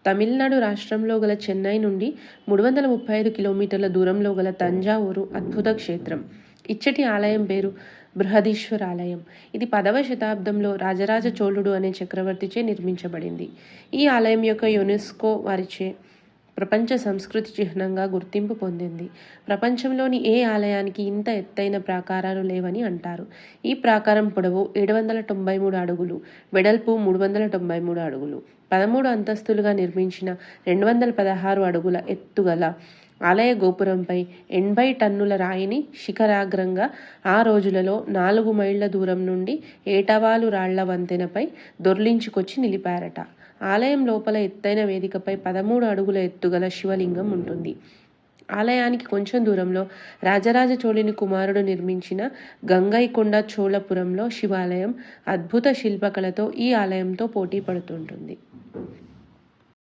తమిళనాడు రాష్ట్రంలో గల చెన్నై నుండి 335 కిలోమీటర్ల దూరంలో గల తంజావూరు అద్భుత క్షేత్రం. ఇచ్చటి ఆలయం పేరు బృహదీశ్వర ఆలయం. ఇది 10వ శతాబ్దంలో రాజరాజ చోళుడు అనే చక్రవర్తిచే నిర్మించబడింది. ఈ ఆలయం యొక్క యునెస్కో వారిచే ప్రపంచ సంస్కృతి చిహ్నంగా గుర్తింపు పొందింది. ప్రపంచంలోని ఏ ఆలయానికి ఇంత ఎత్తైన ప్రాకారాలు లేవని అంటారు. ఈ ప్రాకారం పొడవు 793 అడుగులు, వెడల్పు 393 అడుగులు. 13 అంతస్తులుగా నిర్మించిన 216 అడుగుల ఎత్తుగల ఆలయ గోపురంపై 80 టన్నుల రాయిని శిఖరాగ్రంగా ఆ రోజులలో 4 మైళ్ళ దూరం నుండి ఏటవాలు రాళ్ల వంతెనపై దొర్లించుకొచ్చి నిలిపారట. ఆలయం లోపల ఎత్తైన వేదికపై 13 అడుగుల ఎత్తుగల శివలింగం ఉంటుంది. ఆలయానికి కొంచెం దూరంలో రాజరాజ చోళుని కుమారుడు నిర్మించిన గంగైకొండ చోళపురంలో శివాలయం అద్భుత శిల్పకళతో ఈ ఆలయంతో పోటీ పడుతుంటుంది.